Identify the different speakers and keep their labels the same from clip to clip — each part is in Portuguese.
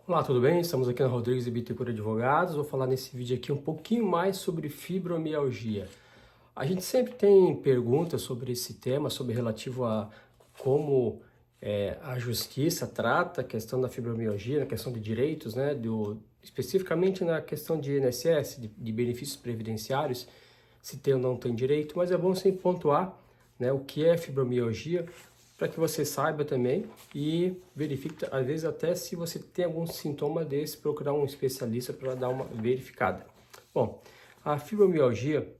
Speaker 1: Olá, tudo bem? Estamos aqui na Rodrigues e Bittencourt Advogados. Vou falar nesse vídeo aqui um pouquinho mais sobre fibromialgia. A gente sempre tem perguntas sobre esse tema, sobre relativo a como a justiça trata a questão da fibromialgia, na questão de direitos, né? Especificamente na questão de INSS, de benefícios previdenciários, se tem ou não tem direito, mas é bom sempre pontuar, né, o que é fibromialgia, para que você saiba também e verifique, às vezes até se você tem algum sintoma desse, procurar um especialista para dar uma verificada. Bom, a fibromialgia,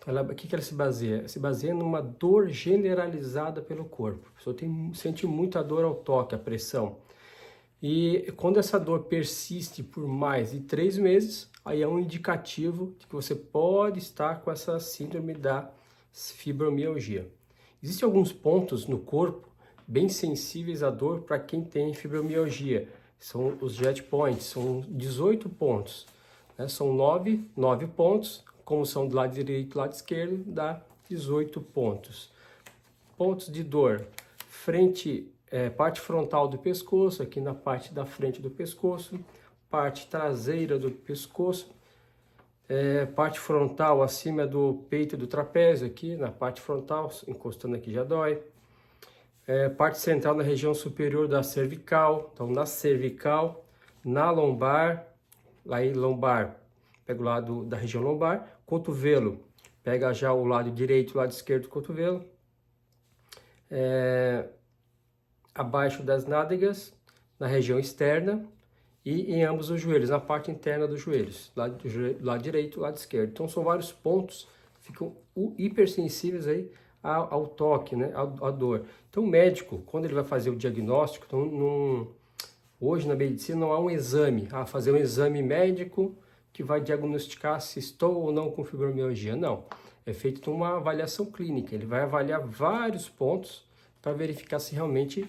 Speaker 1: o que ela se baseia? Se baseia numa dor generalizada pelo corpo. A pessoa sente muita dor ao toque, à pressão. E quando essa dor persiste por mais de 3 meses, aí é um indicativo de que você pode estar com essa síndrome da fibromialgia. Existem alguns pontos no corpo bem sensíveis à dor para quem tem fibromialgia. São os jet points, são 18 pontos. Né? São 9 pontos, como são do lado direito e do lado esquerdo, dá 18 pontos. Pontos de dor, parte frontal do pescoço, aqui na parte da frente do pescoço, parte traseira do pescoço, parte frontal acima do peito e do trapézio, aqui na parte frontal, encostando aqui já dói. Parte central na região superior da cervical, então na cervical, na lombar, aí lombar, pega o lado da região lombar, cotovelo, pega já o lado direito e o lado esquerdo do cotovelo, abaixo das nádegas, na região externa, e em ambos os joelhos, na parte interna dos joelhos, lado direito e lado esquerdo. Então são vários pontos que ficam hipersensíveis aí ao toque, né, à dor. Então o médico, quando ele vai fazer o diagnóstico, hoje na medicina não há um exame, fazer um exame médico que vai diagnosticar se estou ou não com fibromialgia. Não, é feita uma avaliação clínica, ele vai avaliar vários pontos para verificar se realmente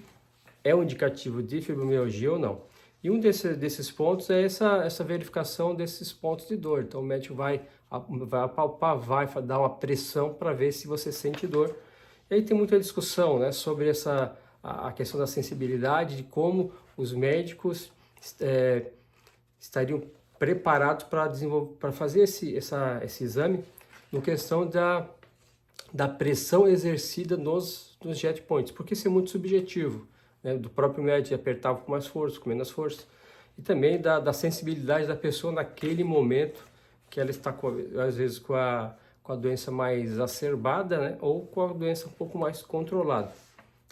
Speaker 1: é um indicativo de fibromialgia ou não. E um desses pontos é essa verificação desses pontos de dor. Então o médico vai apalpar, vai dar uma pressão para ver se você sente dor. E aí tem muita discussão, né, sobre a questão da sensibilidade, de como os médicos estariam preparados para fazer esse exame, no questão da pressão exercida nos jet points, porque isso é muito subjetivo, né, do próprio médico apertar com mais força, com menos força, e também da sensibilidade da pessoa naquele momento que ela está, às vezes, com a doença mais exacerbada, né, ou com a doença um pouco mais controlada.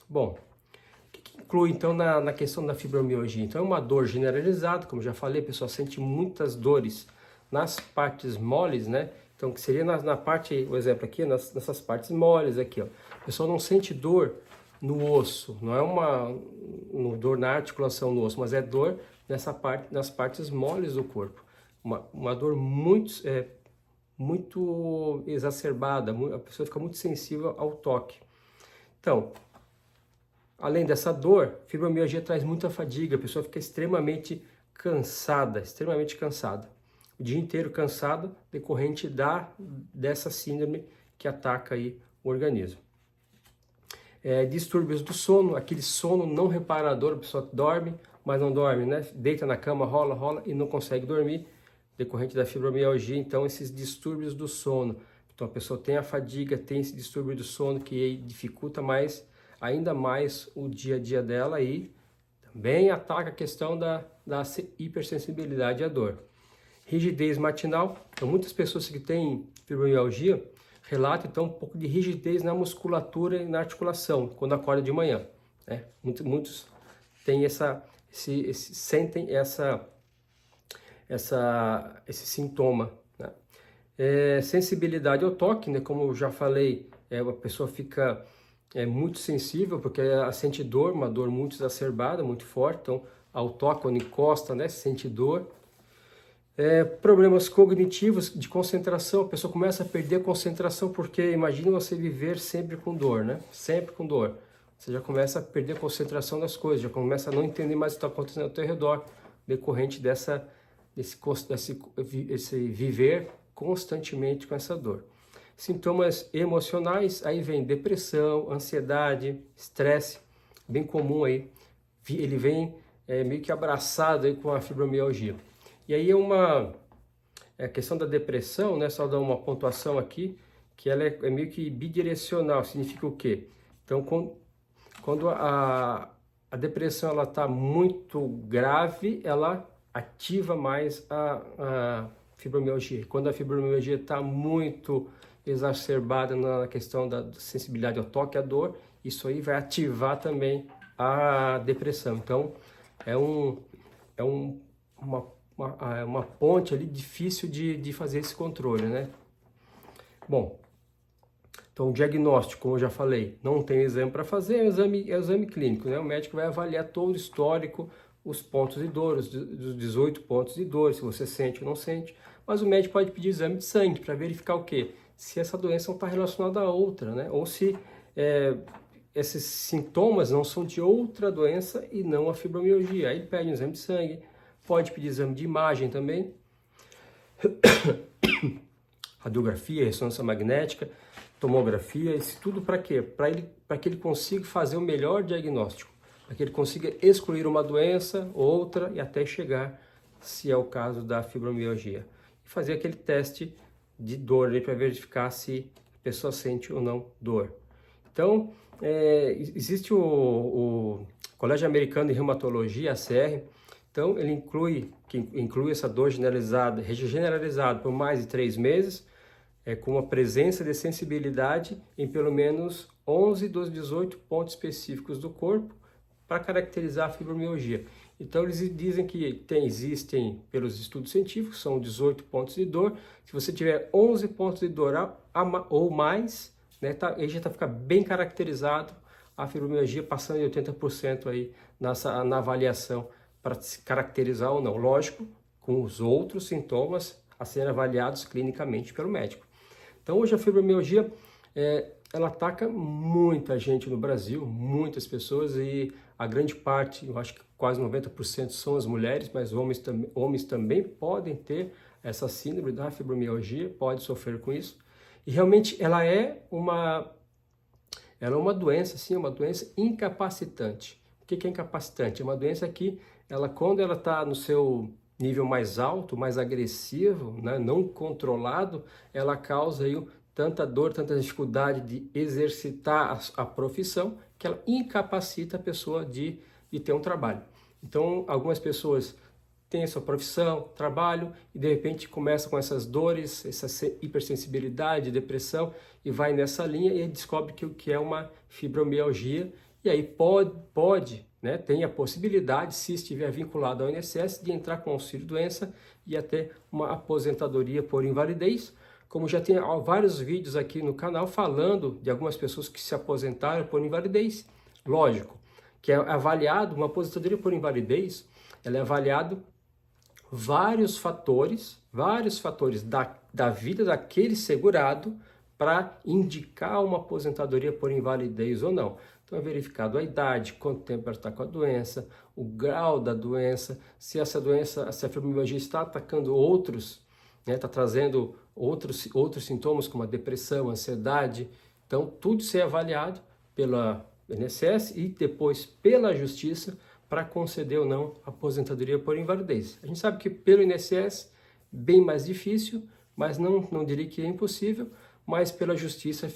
Speaker 1: Bom, o que inclui então na questão da fibromialgia? Então é uma dor generalizada, como já falei, a pessoa sente muitas dores nas partes moles, né? Então que seria na parte, o exemplo aqui, nessas partes moles aqui, ó. A pessoa não sente dor no osso, não é uma dor na articulação no osso, mas é dor nas partes moles do corpo. Uma dor muito exacerbada, a pessoa fica muito sensível ao toque. Então, além dessa dor, fibromialgia traz muita fadiga, a pessoa fica extremamente cansada, o dia inteiro cansada, decorrente dessa síndrome que ataca aí o organismo. Distúrbios do sono, aquele sono não reparador, a pessoa dorme, mas não dorme, né? Deita na cama, rola e não consegue dormir, decorrente da fibromialgia. Então esses distúrbios do sono, então a pessoa tem a fadiga, tem esse distúrbio do sono que dificulta ainda mais o dia a dia dela e também ataca a questão da hipersensibilidade à dor. Rigidez matinal, então muitas pessoas que têm fibromialgia relatam então um pouco de rigidez na musculatura e na articulação quando acorda de manhã, né? Muitos têm sentem esse sintoma, né? Sensibilidade ao toque, né? Como eu já falei, a pessoa fica muito sensível porque ela sente dor, uma dor muito exacerbada, muito forte. Então, ao toque, quando encosta, né, sente dor. Problemas cognitivos de concentração, a pessoa começa a perder a concentração, porque imagine você viver sempre com dor, né? Sempre com dor. Você já começa a perder a concentração das coisas, já começa a não entender mais o que está acontecendo ao teu redor, decorrente desse viver constantemente com essa dor. Sintomas emocionais, aí vem depressão, ansiedade, estresse, bem comum aí. Ele vem meio que abraçado aí com a fibromialgia. E aí a questão da depressão, né, só dar uma pontuação aqui, que ela é meio que bidirecional, significa o quê? Então, quando a depressão ela está muito grave, ela ativa mais a fibromialgia. Quando a fibromialgia está muito exacerbada na questão da sensibilidade ao toque, à dor, isso aí vai ativar também a depressão. Então, é uma ponte ali difícil de fazer esse controle, né? Bom, então o diagnóstico, como eu já falei, não tem exame para fazer, é o exame clínico, né? O médico vai avaliar todo o histórico, os pontos de dor, os 18 pontos de dor, se você sente ou não sente, mas o médico pode pedir exame de sangue para verificar o quê? Se essa doença não está relacionada a outra, né? Ou se esses sintomas não são de outra doença e não a fibromialgia. Aí pede um exame de sangue, pode pedir exame de imagem também, radiografia, ressonância magnética, tomografia, isso tudo para quê? Para que ele consiga fazer o melhor diagnóstico, para que ele consiga excluir uma doença, outra e até chegar, se é o caso da fibromialgia, e fazer aquele teste de dor para verificar se a pessoa sente ou não dor. Então, existe o Colégio Americano de Reumatologia, ACR, então ele inclui essa dor generalizada por mais de 3 meses, com uma presença de sensibilidade em pelo menos 11 dos 18 pontos específicos do corpo para caracterizar a fibromialgia. Então eles dizem que existem, pelos estudos científicos, são 18 pontos de dor. Se você tiver 11 pontos de dor ou mais, né, aí já fica bem caracterizado a fibromialgia, passando de 80% aí na avaliação para se caracterizar ou não. Lógico, com os outros sintomas a serem avaliados clinicamente pelo médico. Então hoje a fibromialgia, ela ataca muita gente no Brasil, muitas pessoas, e a grande parte, eu acho que quase 90% são as mulheres, mas homens também podem ter essa síndrome da fibromialgia, pode sofrer com isso. E realmente ela é uma doença, sim, uma doença incapacitante. O que é incapacitante? É uma doença que, quando ela está no seu nível mais alto, mais agressivo, né, não controlado, ela causa aí tanta dor, tanta dificuldade de exercitar a profissão, que ela incapacita a pessoa de ter um trabalho. Então, algumas pessoas têm a sua profissão, trabalho, e de repente começa com essas dores, essa hipersensibilidade, depressão, e vai nessa linha e descobre que é uma fibromialgia, e aí pode, né, tem a possibilidade, se estiver vinculado ao INSS, de entrar com auxílio-doença e até uma aposentadoria por invalidez, como já tem vários vídeos aqui no canal falando de algumas pessoas que se aposentaram por invalidez. Lógico, que é avaliado, uma aposentadoria por invalidez, ela é avaliado vários fatores da vida daquele segurado para indicar uma aposentadoria por invalidez ou não. Então é verificado a idade, quanto tempo ela está com a doença, o grau da doença, se essa doença, se a fibromialgia está atacando outros, né, está trazendo outros sintomas como a depressão, a ansiedade. Então tudo isso é avaliado pela INSS e depois pela Justiça para conceder ou não a aposentadoria por invalidez. A gente sabe que pelo INSS bem mais difícil, mas não diria que é impossível, mas pela Justiça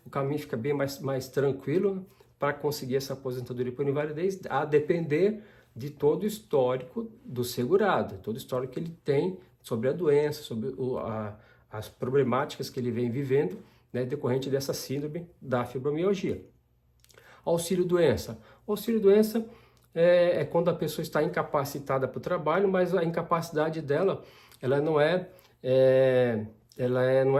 Speaker 1: o caminho fica bem mais tranquilo para conseguir essa aposentadoria por invalidez, a depender de todo o histórico do segurado, todo o histórico que ele tem sobre a doença, sobre as problemáticas que ele vem vivendo, né, decorrente dessa síndrome da fibromialgia. Auxílio-doença. Auxílio-doença é quando a pessoa está incapacitada para o trabalho, mas a incapacidade dela, ela não é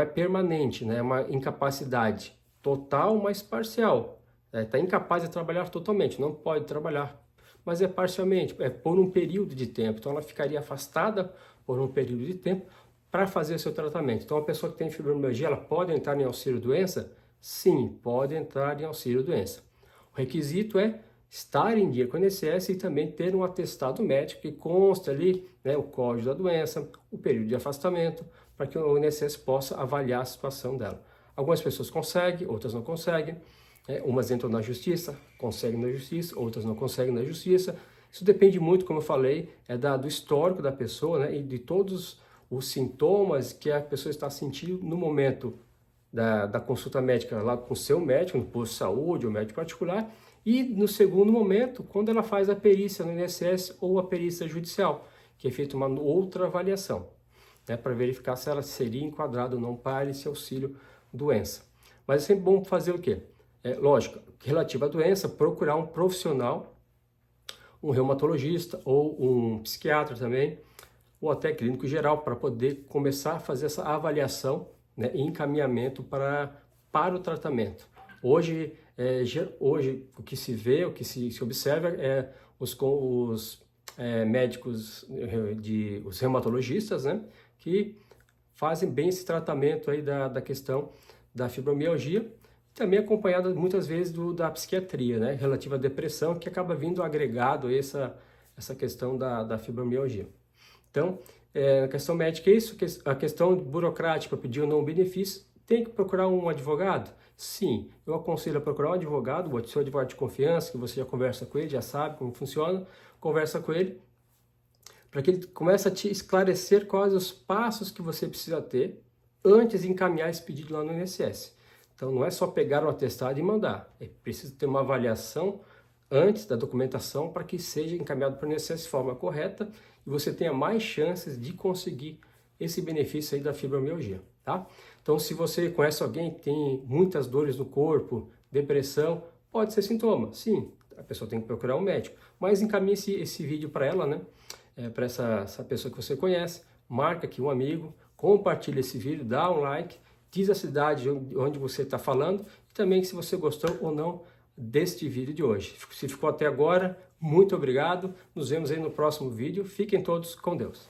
Speaker 1: permanente, né? É uma incapacidade total, mas parcial. Está incapaz de trabalhar totalmente, não pode trabalhar, mas é parcialmente, é por um período de tempo. Então ela ficaria afastada por um período de tempo para fazer o seu tratamento. Então a pessoa que tem fibromialgia, ela pode entrar em auxílio-doença? Sim, pode entrar em auxílio-doença. O requisito é estar em dia com o INSS e também ter um atestado médico que conste ali, né, o código da doença, o período de afastamento, para que o INSS possa avaliar a situação dela. Algumas pessoas conseguem, outras não conseguem. Umas entram na justiça, conseguem na justiça, outras não conseguem na justiça. Isso depende muito, como eu falei, do histórico da pessoa, né, e de todos os sintomas que a pessoa está sentindo no momento da consulta médica lá com o seu médico, no posto de saúde ou médico particular, e no segundo momento, quando ela faz a perícia no INSS ou a perícia judicial, que é feita uma outra avaliação, né, para verificar se ela seria enquadrada ou não para esse auxílio doença. Mas é sempre bom fazer o quê? Lógico, relativo à doença, procurar um profissional, um reumatologista ou um psiquiatra também, ou até clínico geral, para poder começar a fazer essa avaliação, né, e encaminhamento para o tratamento. Hoje, o que se vê, o que se observa é os médicos, os reumatologistas, né, que fazem bem esse tratamento aí da questão da fibromialgia, também acompanhada muitas vezes da psiquiatria, né, relativa à depressão, que acaba vindo agregado a essa questão da fibromialgia. Então, a questão médica é isso, a questão burocrática para pedir ou não benefício, tem que procurar um advogado? Sim, eu aconselho a procurar um advogado, o seu advogado de confiança, que você já conversa com ele, já sabe como funciona, conversa com ele, para que ele comece a te esclarecer quais os passos que você precisa ter antes de encaminhar esse pedido lá no INSS. Então, não é só pegar um atestado e mandar, é preciso ter uma avaliação antes da documentação para que seja encaminhado para o INSS de forma correta e você tenha mais chances de conseguir esse benefício aí da fibromialgia, tá? Então, se você conhece alguém que tem muitas dores no corpo, depressão, pode ser sintoma, sim, a pessoa tem que procurar um médico, mas encaminhe esse vídeo para ela, né? Para essa pessoa que você conhece, marca aqui um amigo, compartilha esse vídeo, dá um like, diz a cidade onde você está falando e também se você gostou ou não deste vídeo de hoje. Se ficou até agora, muito obrigado. Nos vemos aí no próximo vídeo. Fiquem todos com Deus.